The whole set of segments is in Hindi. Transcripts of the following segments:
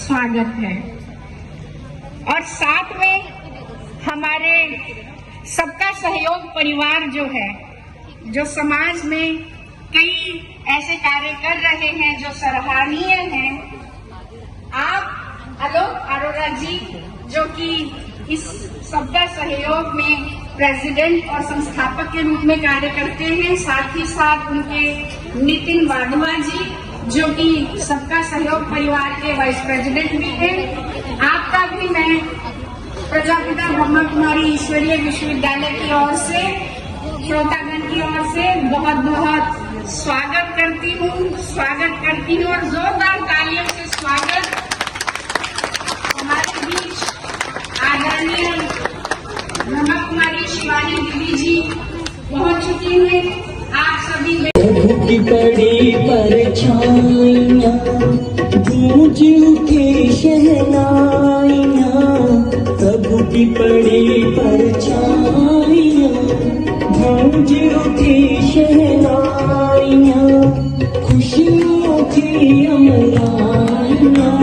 स्वागत है। और साथ में हमारे सबका सहयोग परिवार जो है, जो समाज में कई ऐसे कार्य कर रहे हैं जो सराहनीय हैं। आप आलोक अरोड़ा जी, जो कि इस सबका सहयोग में प्रेसिडेंट और संस्थापक के रूप में कार्य करते हैं, साथ ही साथ उनके नितिन वाधवा जी, जो कि सबका सहयोग परिवार के वाइस प्रेसिडेंट भी हैं। आपका भी मैं प्रजापिता ब्रह्मा कुमारी ईश्वरीय विश्वविद्यालय की ओर से, श्रोतागण की ओर से बहुत बहुत स्वागत करती हूँ और जोरदार तालियों से स्वागत। हमारे बीच आदरणीय ब्रह्मा कुमारी शिवानी दीदी जी पहुंच चुकी हैं। आप सभी की पड़ी परछाइयां, गूंज उठी शहनाइयां, प्रभु की पड़ी परछाइयां, गूंज उठी शहनाइयां, खुशियों की अमराइयां,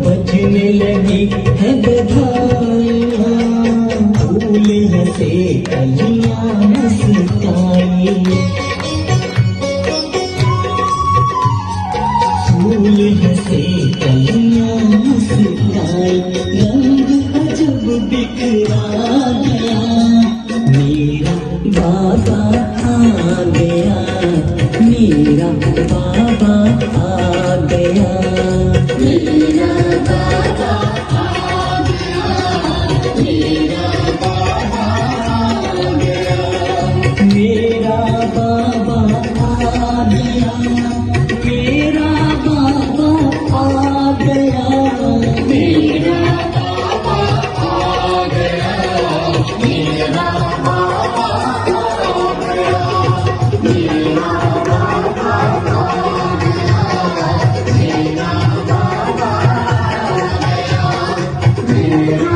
बजने लगी है बधाइयां, फूल हंसे कलियां मुस्काई, फूल हंसे कलियां मुस्काई, रंग अजब बिखरा गया, मेरा बाबा आ गया, मेरा बाबा आ गया, मेरा बाबा आ गया, मेरा बाबा आ गया, मेरा बाबा आ गया, मेरा बाबा आ गया, मेरा बाबा आ गया, मेरा बाबा आ गया, मेरा बाबा आ गया, मेरा बाबा आ गया, मेरा बाबा आ गया, मेरा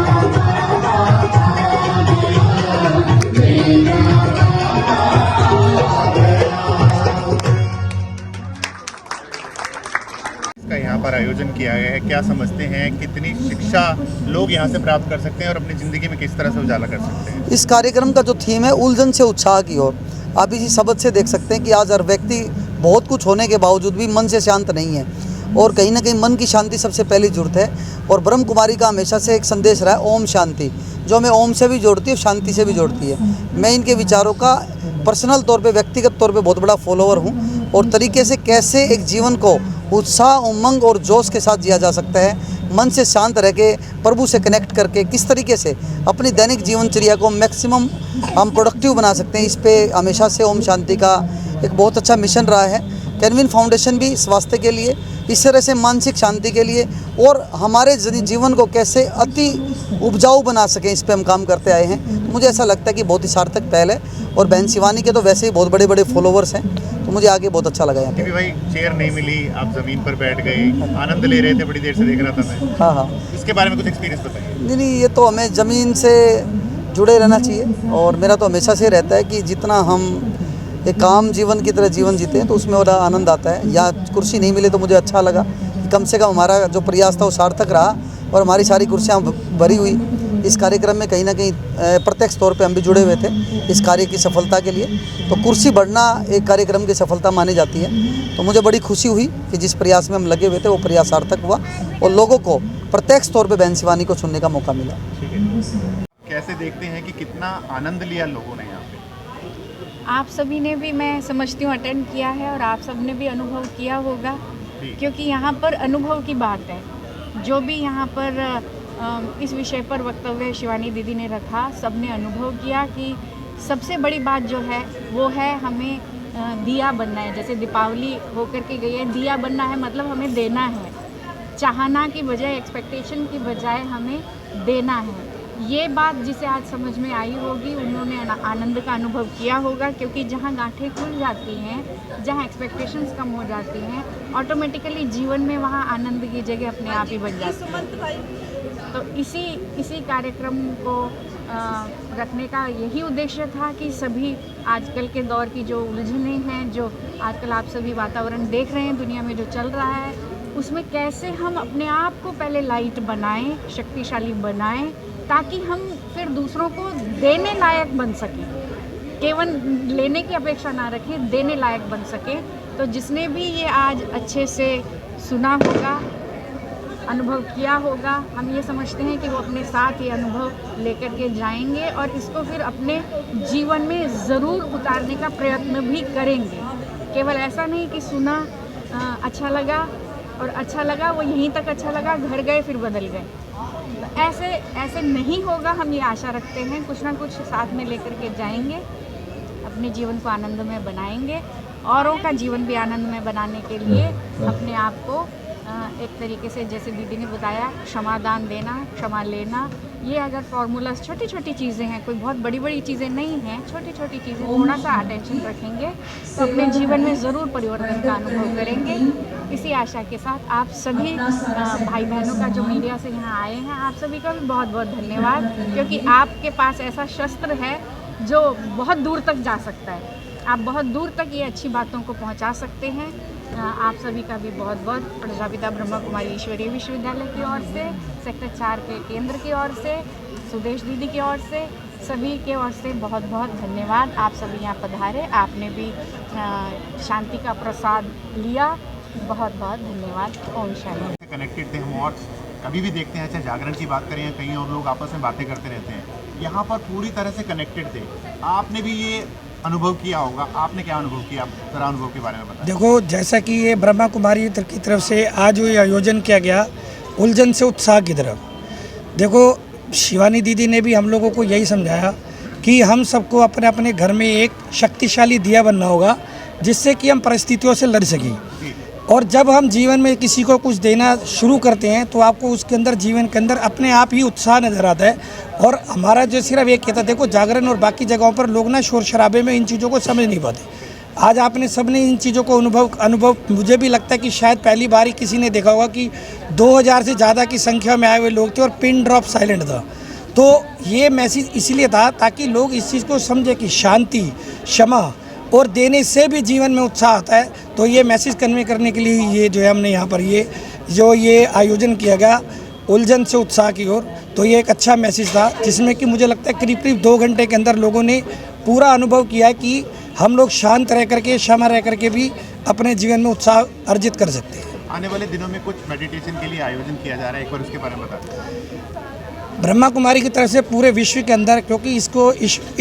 का यहाँ पर आयोजन किया गया है, क्या समझते हैं कितनी शिक्षा लोग यहाँ से प्राप्त कर सकते हैं और अपनी ज़िंदगी में किस तरह से उजाला कर सकते हैं? इस कार्यक्रम का जो थीम है उलझन से उत्साह की ओर, आप इसी शब्द से देख सकते हैं कि आज हर व्यक्ति बहुत कुछ होने के बावजूद भी मन से शांत नहीं है, और कहीं ना कहीं मन की शांति सबसे पहली जरूरत है। और ब्रह्म कुमारी का हमेशा से एक संदेश रहा है, ओम शांति, जो हमें ओम से भी जोड़ती है, शांति से भी जोड़ती है। मैं इनके विचारों का पर्सनल तौर पे, व्यक्तिगत तौर पे बहुत बड़ा फॉलोअर हूँ, और तरीके से कैसे एक जीवन को उत्साह, उमंग और जोश के साथ जिया जा सकता है, मन से शांत रह के प्रभु से कनेक्ट करके किस तरीके से अपनी दैनिक जीवनचर्या को मैक्सिमम हम प्रोडक्टिव बना सकते हैं, इस पे हमेशा से ओम शांति का एक बहुत अच्छा मिशन रहा है। कैनविन फाउंडेशन भी स्वास्थ्य के लिए, इस तरह से मानसिक शांति के लिए और हमारे जीवन को कैसे अति उपजाऊ बना सकें, इस पे हम काम करते आए हैं। तो मुझे ऐसा लगता है कि बहुत ही सार्थक पहल है, और बहन शिवानी के तो वैसे ही बहुत बड़े बड़े फॉलोवर्स हैं, तो मुझे आगे बहुत अच्छा लगा यहाँ पे। भाई चेयर नहीं मिली, आप ज़मीन पर बैठ गए, आनंद ले रहे थे, बड़ी देर से देख रहा था मैं। हाँ, इसके बारे में कुछ एक्सपीरियंस बताइए। नहीं, ये तो हमें ज़मीन से जुड़े रहना चाहिए, और मेरा तो हमेशा से रहता है कि जितना हम एक काम जीवन की तरह जीवन जीते हैं तो उसमें बड़ा आनंद आता है। या कुर्सी नहीं मिले तो मुझे अच्छा लगा कि कम से कम हमारा जो प्रयास था वो सार्थक रहा, और हमारी सारी कुर्सियाँ भरी हुई। इस कार्यक्रम में कहीं ना कहीं प्रत्यक्ष तौर पे हम भी जुड़े हुए थे इस कार्य की सफलता के लिए। तो कुर्सी बढ़ना एक कार्यक्रम की सफलता मानी जाती है। तो मुझे बड़ी खुशी हुई कि जिस प्रयास में हम लगे हुए थे वो प्रयास सार्थक हुआ, और लोगों को प्रत्यक्ष तौर पे बहन शिवानी को सुनने का मौका मिला। कैसे देखते हैं कि कितना आनंद लिया लोगों ने यहाँ पे? आप सभी ने भी, मैं समझती हूँ, अटेंड किया है, और आप सब ने भी अनुभव किया होगा, क्योंकि यहाँ पर अनुभव की बात है। जो भी यहाँ पर इस विषय पर वक्तव्य शिवानी दीदी ने रखा, सब ने अनुभव किया कि सबसे बड़ी बात जो है वो है हमें दिया बनना है। जैसे दीपावली होकर के गई है, दिया बनना है मतलब हमें देना है, चाहना की बजाय, एक्सपेक्टेशन की बजाय हमें देना है। ये बात जिसे आज समझ में आई होगी, उन्होंने आनंद का अनुभव किया होगा, क्योंकि जहाँ गांठें खुल जाती हैं, जहाँ एक्सपेक्टेशंस कम हो जाती हैं, ऑटोमेटिकली जीवन में वहाँ आनंद की जगह अपने आप ही बन जाती है। तो इसी कार्यक्रम को रखने का यही उद्देश्य था कि सभी आजकल के दौर की जो उलझनें हैं, जो आजकल आप सभी वातावरण देख रहे हैं दुनिया में जो चल रहा है, उसमें कैसे हम अपने आप को पहले लाइट बनाएं, शक्तिशाली बनाएं, ताकि हम फिर दूसरों को देने लायक बन सकें, केवल लेने की अपेक्षा ना रखें, देने लायक बन सकें। तो जिसने भी ये आज अच्छे से सुना होगा, अनुभव किया होगा, हम ये समझते हैं कि वो अपने साथ ये अनुभव लेकर के जाएंगे और इसको फिर अपने जीवन में ज़रूर उतारने का प्रयत्न भी करेंगे। केवल ऐसा नहीं कि सुना, अच्छा लगा और अच्छा लगा वो यहीं तक अच्छा लगा, घर गए फिर बदल गए, तो ऐसे नहीं होगा। हम ये आशा रखते हैं कुछ ना कुछ साथ में लेकर के जाएंगे, अपने जीवन को आनंदमय बनाएंगे, औरों का जीवन भी आनंदमय बनाने के लिए अपने आप को एक तरीके से, जैसे दीदी ने बताया, क्षमादान देना, क्षमा लेना, ये अगर फॉर्मूलाज, छोटी छोटी चीज़ें हैं, कोई बहुत बड़ी बड़ी चीज़ें नहीं हैं, छोटी छोटी चीज़ें, थोड़ा सा अटेंशन रखेंगे तो अपने जीवन में ज़रूर परिवर्तन का अनुभव करेंगे। इसी आशा के साथ आप सभी भाई बहनों का जो मीडिया से यहाँ आए हैं, आप सभी का भी बहुत बहुत धन्यवाद, क्योंकि आपके पास ऐसा शस्त्र है जो बहुत दूर तक जा सकता है। आप बहुत दूर तक ये अच्छी बातों को पहुँचा सकते हैं। आप सभी का भी बहुत बहुत प्रजापिता ब्रह्मा कुमारी ईश्वरीय विश्वविद्यालय की ओर से, सेक्टर 4 के केंद्र की ओर से, सुदेश दीदी की ओर से, सभी के ओर से बहुत बहुत धन्यवाद। आप सभी यहाँ पधारे, आपने भी शांति का प्रसाद लिया, बहुत बहुत धन्यवाद। ओम शांति। कनेक्टेड थे हम, और कभी भी देखते हैं, चाहे जागरण की बात करें या कहीं और लोग आपस में बातें करते रहते हैं, यहाँ पर पूरी तरह से कनेक्टेड थे। आपने भी ये अनुभव किया होगा, आपने क्या अनुभव किया, जरा अनुभव के बारे में बताएं। देखो, जैसा कि ये ब्रह्मा कुमारी की तरफ से आज ये आयोजन किया गया, उलझन से उत्साह की तरफ, देखो शिवानी दीदी ने भी हम लोगों को यही समझाया कि हम सबको अपने अपने घर में एक शक्तिशाली दिया बनना होगा, जिससे कि हम परिस्थितियों से लड़ सकें। और जब हम जीवन में किसी को कुछ देना शुरू करते हैं तो आपको उसके अंदर, जीवन के अंदर अपने आप ही उत्साह नज़र आता है। और हमारा जो सिर्फ एक कहता, देखो जागरण और बाकी जगहों पर लोग ना शोर शराबे में इन चीज़ों को समझ नहीं पाते। आज आपने सबने इन चीज़ों को अनुभव मुझे भी लगता है कि शायद पहली बार ही किसी ने देखा होगा कि 2000 से ज़्यादा की संख्या में आए हुए लोग थे और पिन ड्रॉप साइलेंट था। तो ये मैसेज इसलिए था ताकि लोग इस चीज़ को समझे कि शांति, क्षमा और देने से भी जीवन में उत्साह आता है। तो ये मैसेज कन्वे करने के लिए ये जो है हमने यहाँ पर ये आयोजन किया गया, उलझन से उत्साह की ओर, तो ये एक अच्छा मैसेज था, जिसमें कि मुझे लगता है करीब 2 घंटे के अंदर लोगों ने पूरा अनुभव किया कि हम लोग शांत रह करके, क्षमा रह करके भी अपने जीवन में उत्साह अर्जित कर सकते हैं। आने वाले दिनों में कुछ मेडिटेशन के लिए आयोजन किया जा रहा है, एक बार उसके बारे में बता दें। ब्रह्मा कुमारी की तरफ से पूरे विश्व के अंदर, क्योंकि इसको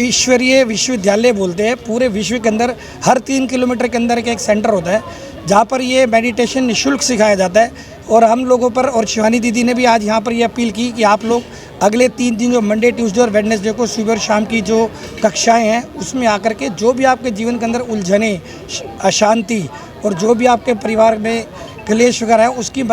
ईश्वरीय विश्वविद्यालय बोलते हैं, पूरे विश्व के अंदर हर 3 किलोमीटर के अंदर एक सेंटर होता है जहाँ पर ये मेडिटेशन निःशुल्क सिखाया जाता है। और हम लोगों पर, और शिवानी दीदी ने भी आज यहाँ पर ये अपील की कि आप लोग अगले 3 दिन, जो मंडे, ट्यूसडे और वेडनेसडे को सुबह और शाम की जो कक्षाएँ हैं, उसमें आकर के जो भी आपके जीवन के अंदर उलझने, अशांति और जो भी आपके परिवार में क्लेश वगैरह है, उसकी